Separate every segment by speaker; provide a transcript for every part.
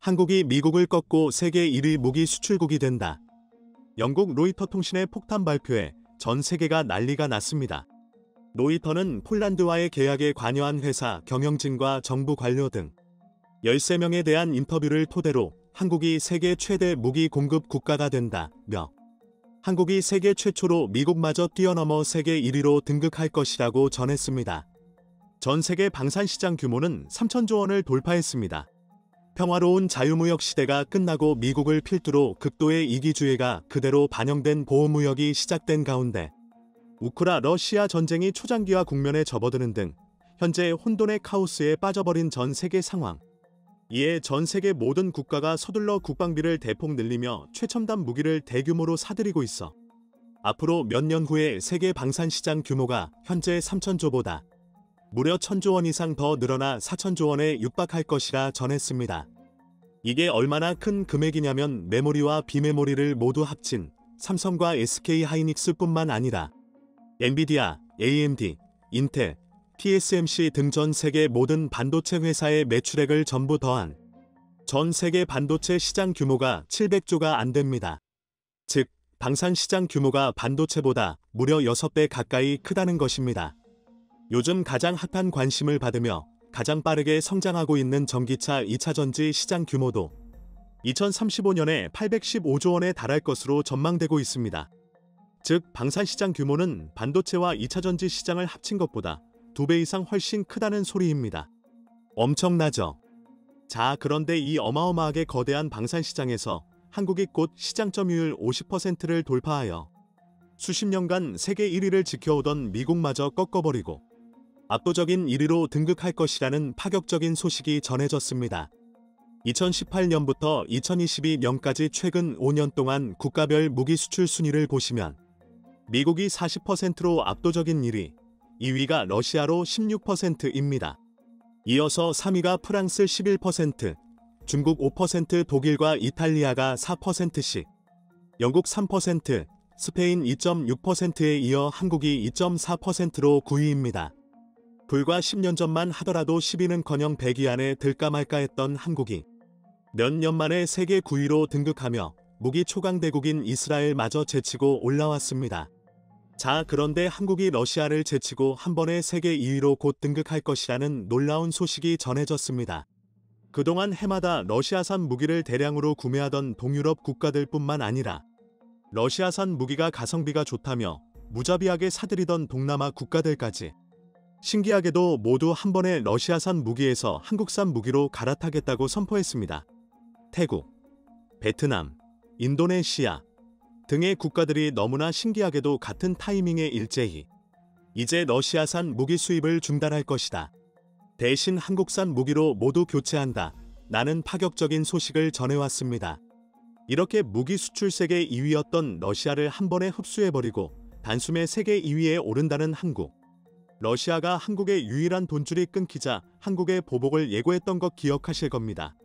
Speaker 1: 한국이 미국을 꺾고 세계 1위 무기 수출국이 된다. 영국 로이터 통신의 폭탄 발표에 전 세계가 난리가 났습니다. 로이터는 폴란드와의 계약에 관여한 회사 경영진과 정부 관료 등 13명에 대한 인터뷰를 토대로 한국이 세계 최대 무기 공급 국가가 된다며 한국이 세계 최초로 미국마저 뛰어넘어 세계 1위로 등극할 것이라고 전했습니다. 전 세계 방산시장 규모는 3천조 원을 돌파했습니다. 평화로운 자유무역 시대가 끝나고 미국을 필두로 극도의 이기주의가 그대로 반영된 보호무역이 시작된 가운데 러시아 전쟁이 초장기화 국면에 접어드는 등 현재 혼돈의 카오스에 빠져버린 전 세계 상황. 이에 전 세계 모든 국가가 서둘러 국방비를 대폭 늘리며 최첨단 무기를 대규모로 사들이고 있어 앞으로 몇 년 후에 세계 방산시장 규모가 현재 3천조보다 무려 1,000조 원 이상 더 늘어나 4천조 원에 육박할 것이라 전했습니다. 이게 얼마나 큰 금액이냐면 메모리와 비메모리를 모두 합친 삼성과 SK하이닉스뿐만 아니라 엔비디아, AMD, 인텔, TSMC 등 전 세계 모든 반도체 회사의 매출액을 전부 더한 전 세계 반도체 시장 규모가 700조가 안 됩니다. 즉, 방산 시장 규모가 반도체보다 무려 6배 가까이 크다는 것입니다. 요즘 가장 핫한 관심을 받으며 가장 빠르게 성장하고 있는 전기차 2차전지 시장 규모도 2035년에 815조 원에 달할 것으로 전망되고 있습니다. 즉, 방산시장 규모는 반도체와 2차전지 시장을 합친 것보다 2배 이상 훨씬 크다는 소리입니다. 엄청나죠? 자, 그런데 이 어마어마하게 거대한 방산시장에서 한국이 곧 시장 점유율 50%를 돌파하여 수십 년간 세계 1위를 지켜오던 미국마저 꺾어버리고 압도적인 1위로 등극할 것이라는 파격적인 소식이 전해졌습니다. 2018년부터 2022년까지 최근 5년 동안 국가별 무기 수출 순위를 보시면 미국이 40%로 압도적인 1위, 2위가 러시아로 16%입니다. 이어서 3위가 프랑스 11%, 중국 5%, 독일과 이탈리아가 4%씩, 영국 3%, 스페인 2.6%에 이어 한국이 2.4%로 9위입니다. 불과 10년 전만 하더라도 10위는커녕 100위 안에 들까 말까 했던 한국이 몇 년 만에 세계 9위로 등극하며 무기 초강대국인 이스라엘마저 제치고 올라왔습니다. 자, 그런데 한국이 러시아를 제치고 한 번에 세계 2위로 곧 등극할 것이라는 놀라운 소식이 전해졌습니다. 그동안 해마다 러시아산 무기를 대량으로 구매하던 동유럽 국가들뿐만 아니라 러시아산 무기가 가성비가 좋다며 무자비하게 사들이던 동남아 국가들까지 신기하게도 모두 한 번에 러시아산 무기에서 한국산 무기로 갈아타겠다고 선포했습니다. 태국, 베트남, 인도네시아 등의 국가들이 너무나 신기하게도 같은 타이밍에 일제히 이제 러시아산 무기 수입을 중단할 것이다. 대신 한국산 무기로 모두 교체한다. 라는 파격적인 소식을 전해왔습니다. 이렇게 무기 수출 세계 2위였던 러시아를 한 번에 흡수해버리고 단숨에 세계 2위에 오른다는 한국. 러시아가 한국의 유일한 돈줄이 끊기자 한국의 보복을 예고했던 것 기억하실 겁니다.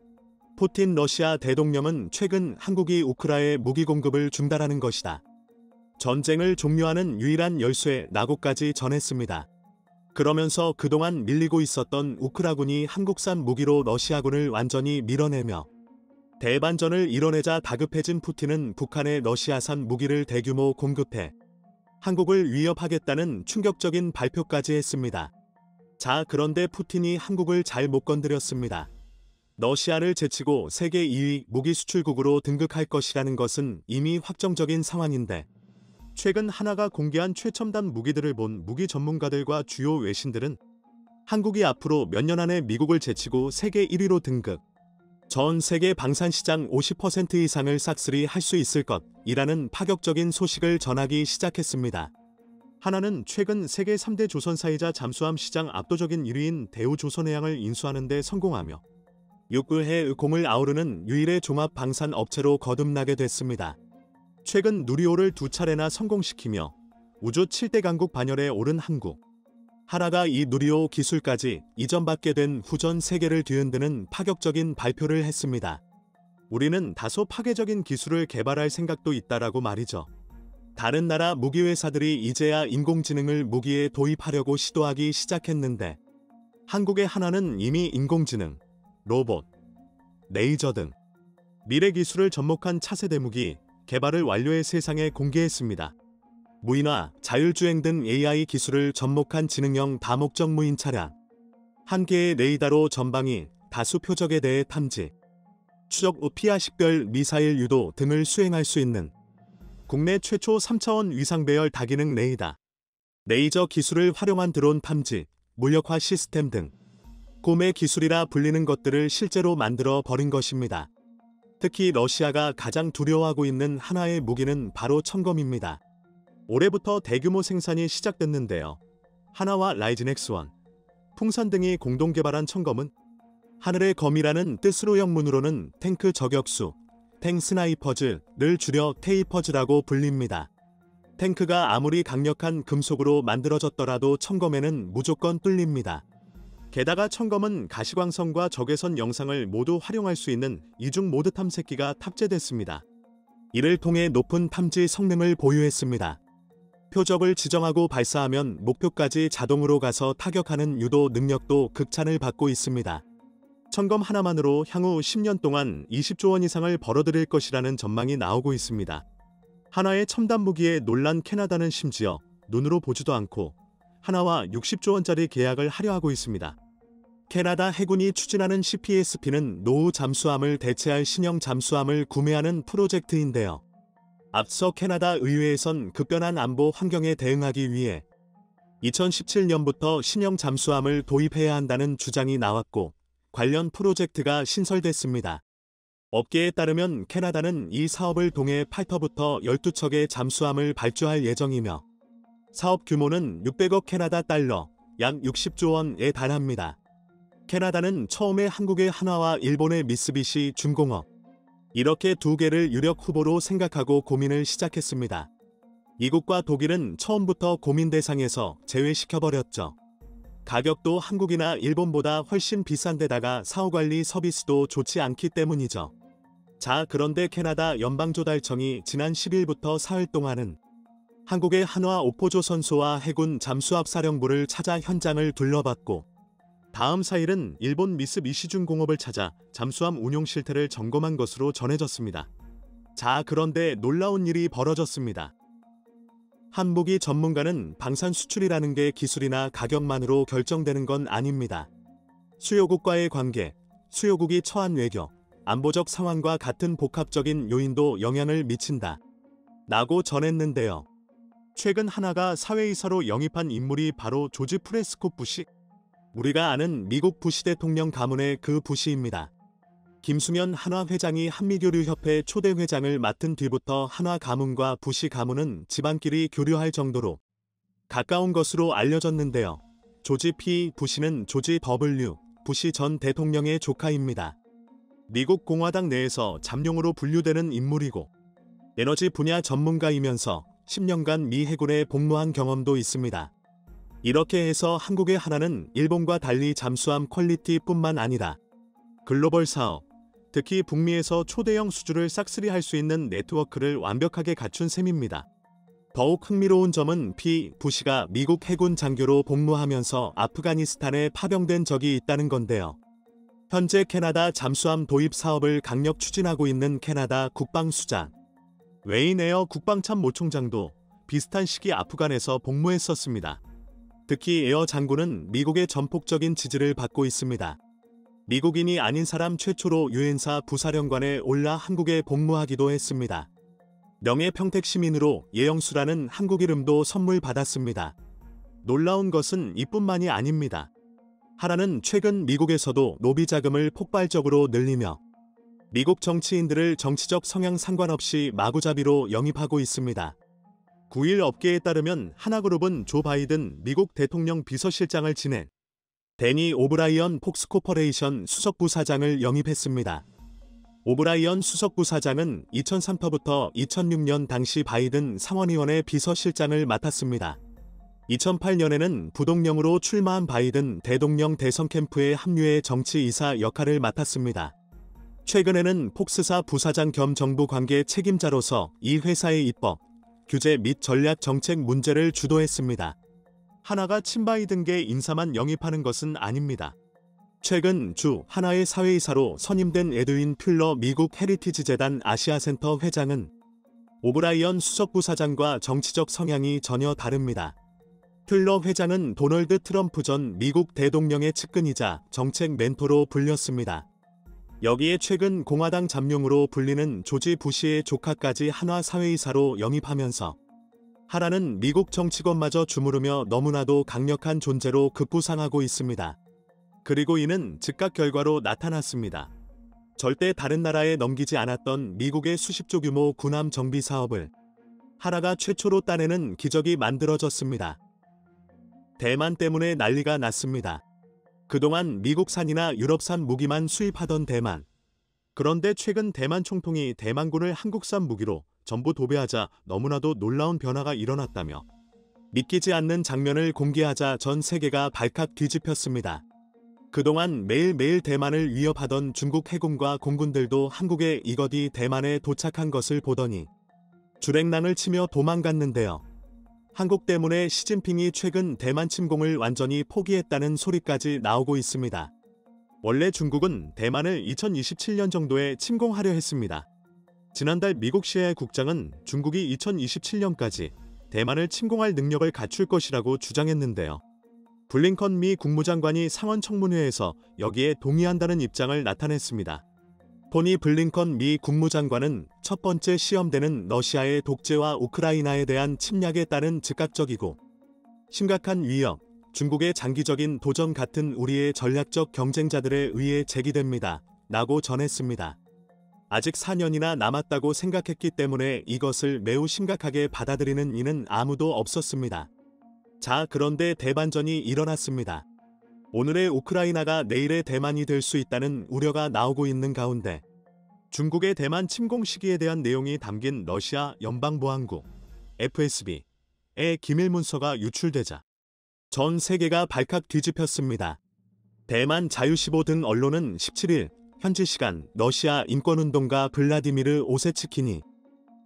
Speaker 1: 푸틴 러시아 대통령은 최근 한국이 우크라이나에 무기 공급을 중단하는 것이다. 전쟁을 종료하는 유일한 열쇠라고까지 전했습니다. 그러면서 그동안 밀리고 있었던 우크라군이 한국산 무기로 러시아군을 완전히 밀어내며 대반전을 이뤄내자 다급해진 푸틴은 북한에 러시아산 무기를 대규모 공급해 한국을 위협하겠다는 충격적인 발표까지 했습니다. 자, 그런데 푸틴이 한국을 잘 못 건드렸습니다. 러시아를 제치고 세계 2위 무기 수출국으로 등극할 것이라는 것은 이미 확정적인 상황인데 최근 하나가 공개한 최첨단 무기들을 본 무기 전문가들과 주요 외신들은 한국이 앞으로 몇 년 안에 미국을 제치고 세계 1위로 등극, 전 세계 방산시장 50% 이상을 싹쓸이 할 수 있을 것이라는 파격적인 소식을 전하기 시작했습니다. 하나는 최근 세계 3대 조선사이자 잠수함 시장 압도적인 1위인 대우조선해양을 인수하는 데 성공하며 육구해 공을 아우르는 유일의 종합 방산 업체로 거듭나게 됐습니다. 최근 누리호를 2차례나 성공시키며 우주 7대 강국 반열에 오른 한국. 하나가 이 누리호 기술까지 이전받게 된 후 전 세계를 뒤흔드는 파격적인 발표를 했습니다. 우리는 다소 파괴적인 기술을 개발할 생각도 있다라고 말이죠. 다른 나라 무기회사들이 이제야 인공지능을 무기에 도입하려고 시도하기 시작했는데 한국의 하나는 이미 인공지능, 로봇, 레이저 등 미래 기술을 접목한 차세대 무기 개발을 완료해 세상에 공개했습니다. 무인화, 자율주행 등 AI 기술을 접목한 지능형 다목적 무인 차량. 한 개의 레이더로 전방위, 다수 표적에 대해 탐지, 추적 후 피하 식별 미사일 유도 등을 수행할 수 있는 국내 최초 3차원 위상 배열 다기능 레이더. 레이저 기술을 활용한 드론 탐지, 물력화 시스템 등 고매 기술이라 불리는 것들을 실제로 만들어 버린 것입니다. 특히 러시아가 가장 두려워하고 있는 하나의 무기는 바로 천검입니다. 올해부터 대규모 생산이 시작됐는데요. 하나와 라이진 X1, 풍산 등이 공동 개발한 천검은 하늘의 검이라는 뜻으로 영문으로는 탱크 저격수, 탱 스나이퍼즈를 줄여 테이퍼즈라고 불립니다. 탱크가 아무리 강력한 금속으로 만들어졌더라도 천검에는 무조건 뚫립니다. 게다가 천검은 가시광선과 적외선 영상을 모두 활용할 수 있는 이중 모드 탐색기가 탑재됐습니다. 이를 통해 높은 탐지 성능을 보유했습니다. 표적을 지정하고 발사하면 목표까지 자동으로 가서 타격하는 유도 능력도 극찬을 받고 있습니다. 천검 하나만으로 향후 10년 동안 20조 원 이상을 벌어들일 것이라는 전망이 나오고 있습니다. 하나의 첨단 무기에 놀란 캐나다는 심지어 눈으로 보지도 않고 하나와 60조 원짜리 계약을 하려 하고 있습니다. 캐나다 해군이 추진하는 CPSP는 노후 잠수함을 대체할 신형 잠수함을 구매하는 프로젝트인데요. 앞서 캐나다 의회에선 급변한 안보 환경에 대응하기 위해 2017년부터 신형 잠수함을 도입해야 한다는 주장이 나왔고 관련 프로젝트가 신설됐습니다. 업계에 따르면 캐나다는 이 사업을 통해 8터부터 12척의 잠수함을 발주할 예정이며 사업 규모는 600억 캐나다 달러, 약 60조 원에 달합니다. 캐나다는 처음에 한국의 한화와 일본의 미쓰비시 중공업, 이렇게 두 개를 유력 후보로 생각하고 고민을 시작했습니다. 미국과 독일은 처음부터 고민 대상에서 제외시켜버렸죠. 가격도 한국이나 일본보다 훨씬 비싼데다가 사후관리 서비스도 좋지 않기 때문이죠. 자, 그런데 캐나다 연방조달청이 지난 10일부터 사흘 동안은 한국의 한화 오포조선소와 해군 잠수함 사령부를 찾아 현장을 둘러봤고 다음 4일은 일본 미쓰비시중공업을 찾아 잠수함 운용 실태를 점검한 것으로 전해졌습니다. 자, 그런데 놀라운 일이 벌어졌습니다. 한 무기 전문가는 방산 수출이라는 게 기술이나 가격만으로 결정되는 건 아닙니다. 수요국과의 관계, 수요국이 처한 외교, 안보적 상황과 같은 복합적인 요인도 영향을 미친다. 라고 전했는데요. 최근 하나가 사회이사로 영입한 인물이 바로 조지 프레스콧 부시. 우리가 아는 미국 부시 대통령 가문의 그 부시입니다. 김수면 한화 회장이 한미교류협회 초대 회장을 맡은 뒤부터 한화 가문과 부시 가문은 집안끼리 교류할 정도로 가까운 것으로 알려졌는데요. 조지 P. 부시는 조지 W. 부시 전 대통령의 조카입니다. 미국 공화당 내에서 잠룡으로 분류되는 인물이고 에너지 분야 전문가이면서 10년간 미 해군에 복무한 경험도 있습니다. 이렇게 해서 한국의 하나는 일본과 달리 잠수함 퀄리티뿐만 아니라 글로벌 사업, 특히 북미에서 초대형 수주를 싹쓸이할 수 있는 네트워크를 완벽하게 갖춘 셈입니다. 더욱 흥미로운 점은 P. 부시가 미국 해군 장교로 복무하면서 아프가니스탄에 파병된 적이 있다는 건데요. 현재 캐나다 잠수함 도입 사업을 강력 추진하고 있는 캐나다 국방수장 웨인 에어 국방참모총장도 비슷한 시기 아프간에서 복무했었습니다. 특히 에어 장군은 미국의 전폭적인 지지를 받고 있습니다. 미국인이 아닌 사람 최초로 유엔사 부사령관에 올라 한국에 복무하기도 했습니다. 명예평택 시민으로 예영수라는 한국 이름도 선물 받았습니다. 놀라운 것은 이뿐만이 아닙니다. 하나는 최근 미국에서도 로비 자금을 폭발적으로 늘리며 미국 정치인들을 정치적 성향 상관없이 마구잡이로 영입하고 있습니다. 9일 업계에 따르면 하나그룹은 조 바이든 미국 대통령 비서실장을 지낸 데니 오브라이언 폭스코퍼레이션 수석부사장을 영입했습니다. 오브라이언 수석부사장은 2003년부터 2006년 당시 바이든 상원의원의 비서실장을 맡았습니다. 2008년에는 부동령으로 출마한 바이든 대통령 대선 캠프에 합류해 정치이사 역할을 맡았습니다. 최근에는 폭스사 부사장 겸 정부 관계 책임자로서 이 회사의 입법, 규제 및 전략 정책 문제를 주도했습니다. 하나가 친바이든계 인사만 영입하는 것은 아닙니다. 최근 주 하나의 사회이사로 선임된 에드윈 퓰러 미국 헤리티지 재단 아시아센터 회장은 오브라이언 수석부사장과 정치적 성향이 전혀 다릅니다. 퓰러 회장은 도널드 트럼프 전 미국 대통령의 측근이자 정책 멘토로 불렸습니다. 여기에 최근 공화당 잠룡으로 불리는 조지 부시의 조카까지 한화 사회이사로 영입하면서 하라는 미국 정치권마저 주무르며 너무나도 강력한 존재로 급부상하고 있습니다. 그리고 이는 즉각 결과로 나타났습니다. 절대 다른 나라에 넘기지 않았던 미국의 수십조 규모 군함 정비 사업을 하라가 최초로 따내는 기적이 만들어졌습니다. 대만 때문에 난리가 났습니다. 그동안 미국산이나 유럽산 무기만 수입하던 대만. 그런데 최근 대만 총통이 대만군을 한국산 무기로 전부 도배하자 너무나도 놀라운 변화가 일어났다며 믿기지 않는 장면을 공개하자 전 세계가 발칵 뒤집혔습니다. 그동안 매일매일 대만을 위협하던 중국 해군과 공군들도 한국의 이거디 대만에 도착한 것을 보더니 주랭랑을 치며 도망갔는데요. 한국 때문에 시진핑이 최근 대만 침공을 완전히 포기했다는 소리까지 나오고 있습니다. 원래 중국은 대만을 2027년 정도에 침공하려 했습니다. 지난달 미국 CIA 국장은 중국이 2027년까지 대만을 침공할 능력을 갖출 것이라고 주장했는데요. 블링컨 미 국무장관이 상원 청문회에서 여기에 동의한다는 입장을 나타냈습니다. 토니 블링컨 미 국무장관은 첫 번째 시험되는 러시아의 독재와 우크라이나에 대한 침략에 따른 즉각적이고 심각한 위협, 중국의 장기적인 도전 같은 우리의 전략적 경쟁자들에 의해 제기됩니다. 라고 전했습니다. 아직 4년이나 남았다고 생각했기 때문에 이것을 매우 심각하게 받아들이는 이는 아무도 없었습니다. 자, 그런데 대반전이 일어났습니다. 오늘의 우크라이나가 내일의 대만이 될 수 있다는 우려가 나오고 있는 가운데 중국의 대만 침공 시기에 대한 내용이 담긴 러시아 연방보안국 FSB의 기밀 문서가 유출되자 전 세계가 발칵 뒤집혔습니다. 대만 자유시보 등 언론은 17일 현지 시간 러시아 인권운동가 블라디미르 오세츠킨이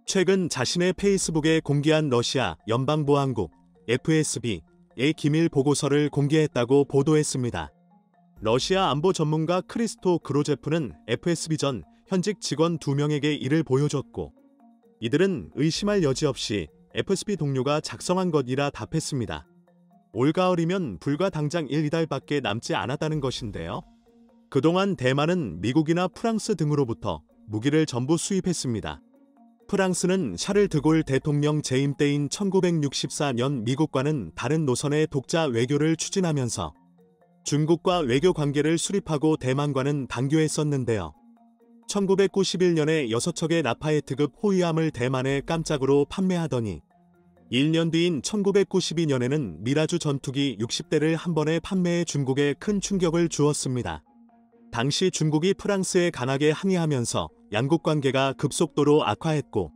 Speaker 1: 최근 자신의 페이스북에 공개한 러시아 연방보안국 FSB의 기밀 보고서를 공개했다고 보도했습니다. 러시아 안보 전문가 크리스토 그로제프는 FSB 전 현직 직원 2명에게 이를 보여줬고 이들은 의심할 여지 없이 FSB 동료가 작성한 것이라 답했습니다. 올가을이면 불과 당장 1-2달밖에 남지 않았다는 것인데요. 그동안 대만은 미국이나 프랑스 등으로부터 무기를 전부 수입했습니다. 프랑스는 샤를 드골 대통령 재임 때인 1964년 미국과는 다른 노선의 독자 외교를 추진하면서 중국과 외교 관계를 수립하고 대만과는 단교했었는데요. 1991년에 6척의 라파에트급 호위함을 대만에 깜짝으로 판매하더니 1년 뒤인 1992년에는 미라주 전투기 60대를 한 번에 판매해 중국에 큰 충격을 주었습니다. 당시 중국이 프랑스에 강하게 항의하면서 양국 관계가 급속도로 악화했고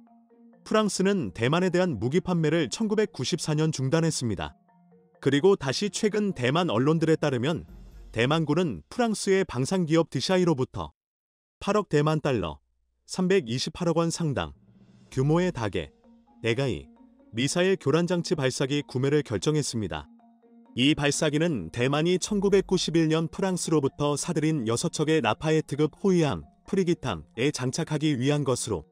Speaker 1: 프랑스는 대만에 대한 무기 판매를 1994년 중단했습니다. 그리고 다시 최근 대만 언론들에 따르면 대만군은 프랑스의 방산기업 드샤이로부터 8억 대만 달러, 328억 원 상당 규모의 다개, 대가이, 미사일 교란장치 발사기 구매를 결정했습니다. 이 발사기는 대만이 1991년 프랑스로부터 사들인 6척의 라파에트급 호위함, 프리기탐에 장착하기 위한 것으로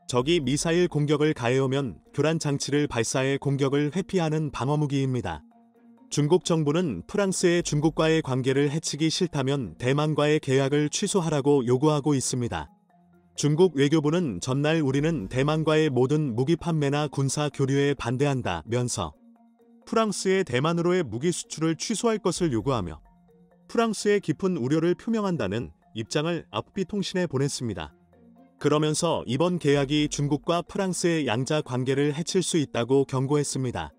Speaker 1: 적이 미사일 공격을 가해오면 교란장치를 발사해 공격을 회피하는 방어무기입니다. 중국 정부는 프랑스의 중국과의 관계를 해치기 싫다면 대만과의 계약을 취소하라고 요구하고 있습니다. 중국 외교부는 전날 우리는 대만과의 모든 무기 판매나 군사 교류에 반대한다면서 프랑스의 대만으로의 무기 수출을 취소할 것을 요구하며 프랑스의 깊은 우려를 표명한다는 입장을 아프피 통신에 보냈습니다. 그러면서 이번 계약이 중국과 프랑스의 양자 관계를 해칠 수 있다고 경고했습니다.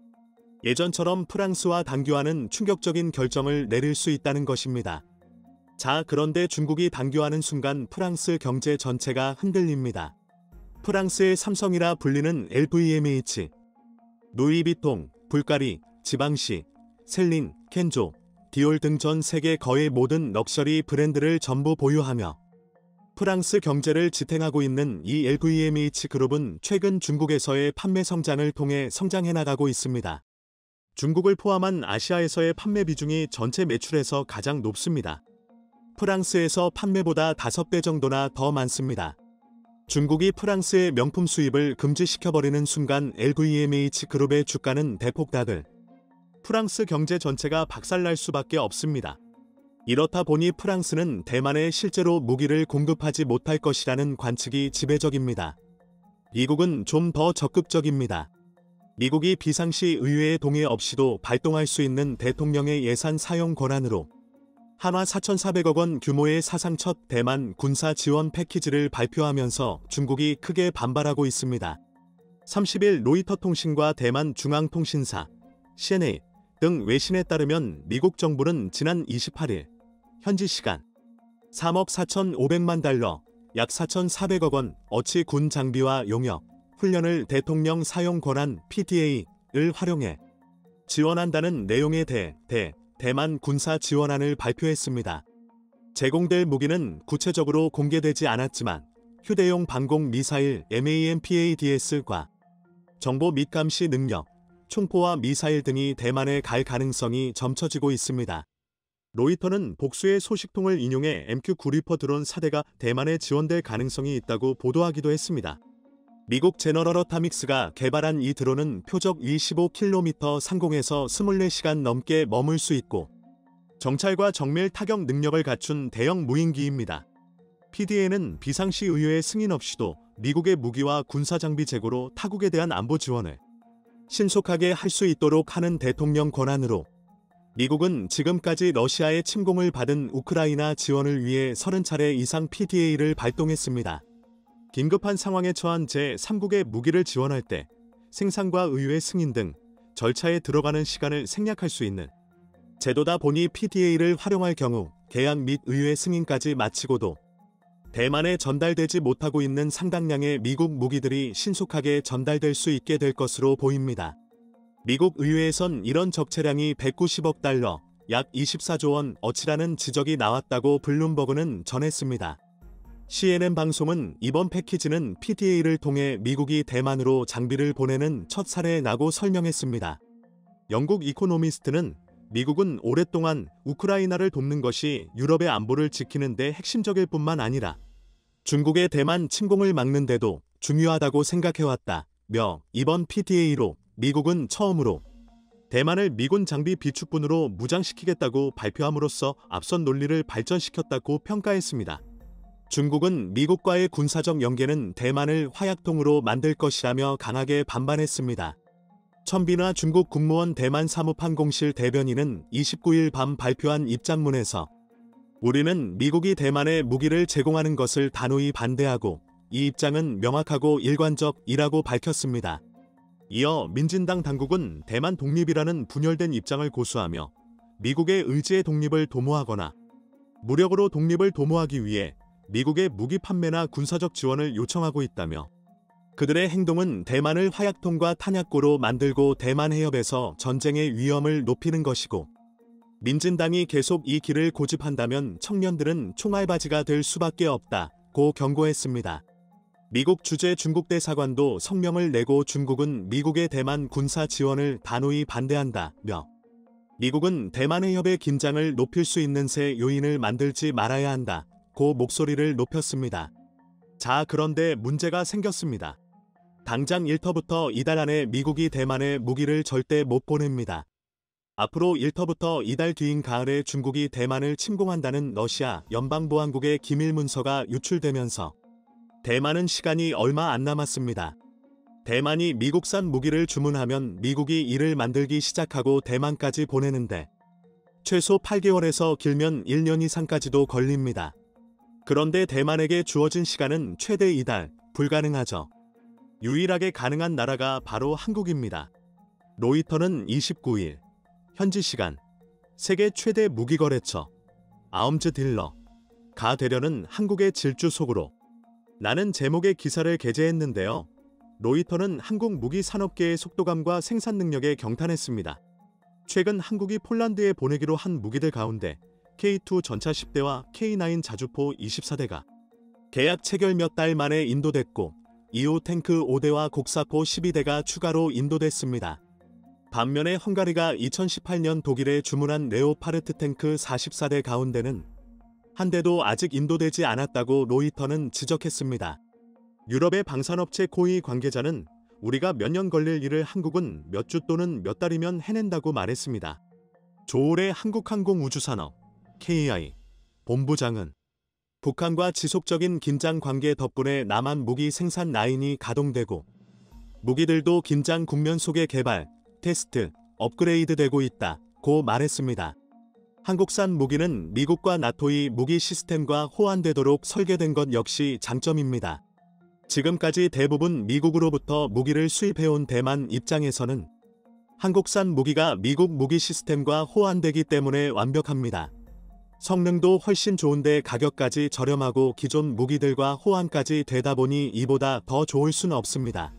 Speaker 1: 예전처럼 프랑스와 단교하는 충격적인 결정을 내릴 수 있다는 것입니다. 자, 그런데 중국이 단교하는 순간 프랑스 경제 전체가 흔들립니다. 프랑스의 삼성이라 불리는 LVMH, 루이비통, 불가리, 지방시, 셀린, 켄조, 디올 등 전 세계 거의 모든 럭셔리 브랜드를 전부 보유하며 프랑스 경제를 지탱하고 있는 이 LVMH 그룹은 최근 중국에서의 판매 성장을 통해 성장해 나가고 있습니다. 중국을 포함한 아시아에서의 판매 비중이 전체 매출에서 가장 높습니다. 프랑스에서 판매보다 5배 정도나 더 많습니다. 중국이 프랑스의 명품 수입을 금지시켜버리는 순간 LVMH 그룹의 주가는 대폭락을. 프랑스 경제 전체가 박살날 수밖에 없습니다. 이렇다 보니 프랑스는 대만에 실제로 무기를 공급하지 못할 것이라는 관측이 지배적입니다. 미국은 좀 더 적극적입니다. 미국이 비상시 의회의 동의 없이도 발동할 수 있는 대통령의 예산 사용 권한으로 한화 4,400억 원 규모의 사상 첫 대만 군사 지원 패키지를 발표하면서 중국이 크게 반발하고 있습니다. 30일 로이터 통신과 대만 중앙통신사, CNA 등 외신에 따르면 미국 정부는 지난 28일 현지 시간 3억 4,500만 달러, 약 4,400억 원 어치 군 장비와 용역, 훈련을 대통령 사용 권한 PDA를 활용해 지원한다는 내용의 대만 군사 지원안을 발표했습니다. 제공될 무기는 구체적으로 공개되지 않았지만 휴대용 방공 미사일 MAMPADS과 정보 및 감시 능력, 총포와 미사일 등이 대만에 갈 가능성이 점쳐지고 있습니다. 로이터는 복수의 소식통을 인용해 MQ-9 리퍼 드론 4대가 대만에 지원될 가능성이 있다고 보도하기도 했습니다. 미국 제너럴 어타믹스가 개발한 이 드론은 표적 25km 상공에서 24시간 넘게 머물 수 있고 정찰과 정밀 타격 능력을 갖춘 대형 무인기입니다. PDA는 비상시 의회의 승인 없이도 미국의 무기와 군사장비 재고로 타국에 대한 안보 지원을 신속하게 할 수 있도록 하는 대통령 권한으로 미국은 지금까지 러시아의 침공을 받은 우크라이나 지원을 위해 30차례 이상 PDA를 발동했습니다. 긴급한 상황에 처한 제3국의 무기를 지원할 때 생산과 의회 승인 등 절차에 들어가는 시간을 생략할 수 있는 제도다 보니 PDA를 활용할 경우 계약 및 의회 승인까지 마치고도 대만에 전달되지 못하고 있는 상당량의 미국 무기들이 신속하게 전달될 수 있게 될 것으로 보입니다. 미국 의회에선 이런 적체량이 190억 달러, 약 24조 원 어치라는 지적이 나왔다고 블룸버그는 전했습니다. CNN 방송은 이번 패키지는 PDA를 통해 미국이 대만으로 장비를 보내는 첫 사례라고 설명했습니다. 영국 이코노미스트는 미국은 오랫동안 우크라이나를 돕는 것이 유럽의 안보를 지키는 데 핵심적일 뿐만 아니라 중국의 대만 침공을 막는 데도 중요하다고 생각해왔다며 이번 PDA로 미국은 처음으로 대만을 미군 장비 비축분으로 무장시키겠다고 발표함으로써 앞선 논리를 발전시켰다고 평가했습니다. 중국은 미국과의 군사적 연계는 대만을 화약통으로 만들 것이라며 강하게 반발했습니다. 천빈화 중국 국무원 대만 사무판공실 대변인은 29일 밤 발표한 입장문에서 우리는 미국이 대만에 무기를 제공하는 것을 단호히 반대하고 이 입장은 명확하고 일관적이라고 밝혔습니다. 이어 민진당 당국은 대만 독립이라는 분열된 입장을 고수하며 미국의 의지의 독립을 도모하거나 무력으로 독립을 도모하기 위해 미국의 무기 판매나 군사적 지원을 요청하고 있다며 그들의 행동은 대만을 화약통과 탄약고로 만들고 대만 해협에서 전쟁의 위험을 높이는 것이고 민진당이 계속 이 길을 고집한다면 청년들은 총알바지가 될 수밖에 없다고 경고했습니다. 미국 주재 중국 대사관도 성명을 내고 중국은 미국의 대만 군사 지원을 단호히 반대한다며 미국은 대만 해협의 긴장을 높일 수 있는 새 요인을 만들지 말아야 한다. 고 목소리를 높였습니다. 자, 그런데 문제가 생겼습니다. 당장 1터부터 이달 안에 미국이 대만에 무기를 절대 못 보냅니다. 앞으로 1터부터 이달 뒤인 가을에 중국이 대만을 침공한다는 러시아 연방보안국의 기밀 문서가 유출되면서 대만은 시간이 얼마 안 남았습니다. 대만이 미국산 무기를 주문하면 미국이 이를 만들기 시작하고 대만까지 보내는데 최소 8개월에서 길면 1년 이상까지도 걸립니다. 그런데 대만에게 주어진 시간은 최대 2달, 불가능하죠. 유일하게 가능한 나라가 바로 한국입니다. 로이터는 29일 현지 시간 세계 최대 무기거래처 아움즈 딜러가 되려는 한국의 질주 속으로 라는 제목의 기사를 게재했는데요. 로이터는 한국 무기 산업계의 속도감과 생산 능력에 경탄했습니다. 최근 한국이 폴란드에 보내기로 한 무기들 가운데 K2 전차 10대와 K9 자주포 24대가 계약 체결 몇 달 만에 인도됐고 이후 탱크 5대와 곡사포 12대가 추가로 인도됐습니다. 반면에 헝가리가 2018년 독일에 주문한 레오파르트 탱크 44대 가운데는 한 대도 아직 인도되지 않았다고 로이터는 지적했습니다. 유럽의 방산업체 코이 관계자는 우리가 몇 년 걸릴 일을 한국은 몇 주 또는 몇 달이면 해낸다고 말했습니다. 조올의 한국항공우주산업 KI 본부장은 북한과 지속적인 긴장 관계 덕분에 남한 무기 생산 라인이 가동되고 무기들도 긴장 국면 속에 개발, 테스트, 업그레이드되고 있다고 말했습니다. 한국산 무기는 미국과 나토의 무기 시스템과 호환되도록 설계된 것 역시 장점입니다. 지금까지 대부분 미국으로부터 무기를 수입해온 대만 입장에서는 한국산 무기가 미국 무기 시스템과 호환되기 때문에 완벽합니다. 성능도 훨씬 좋은데 가격까지 저렴하고 기존 무기들과 호환까지 되다 보니 이보다 더 좋을 수는 없습니다.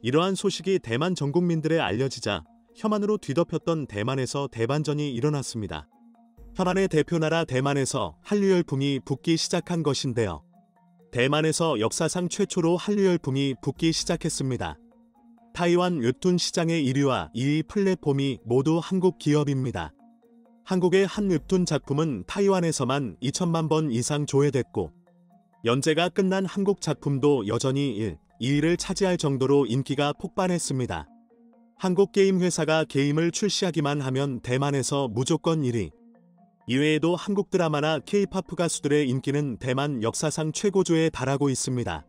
Speaker 1: 이러한 소식이 대만 전 국민들에 알려지자 혐한으로 뒤덮였던 대만에서 대반전이 일어났습니다. 혐한의 대표나라 대만에서 한류 열풍이 붙기 시작한 것인데요. 대만에서 역사상 최초로 한류 열풍이 붙기 시작했습니다. 타이완 웹툰 시장의 1위와 2위 플랫폼이 모두 한국 기업입니다. 한국의 한 웹툰 작품은 타이완에서만 2천만 번 이상 조회됐고 연재가 끝난 한국 작품도 여전히 1, 2위를 차지할 정도로 인기가 폭발했습니다. 한국 게임 회사가 게임을 출시하기만 하면 대만에서 무조건 1위. 이외에도 한국 드라마나 K-팝 가수들의 인기는 대만 역사상 최고조에 달하고 있습니다.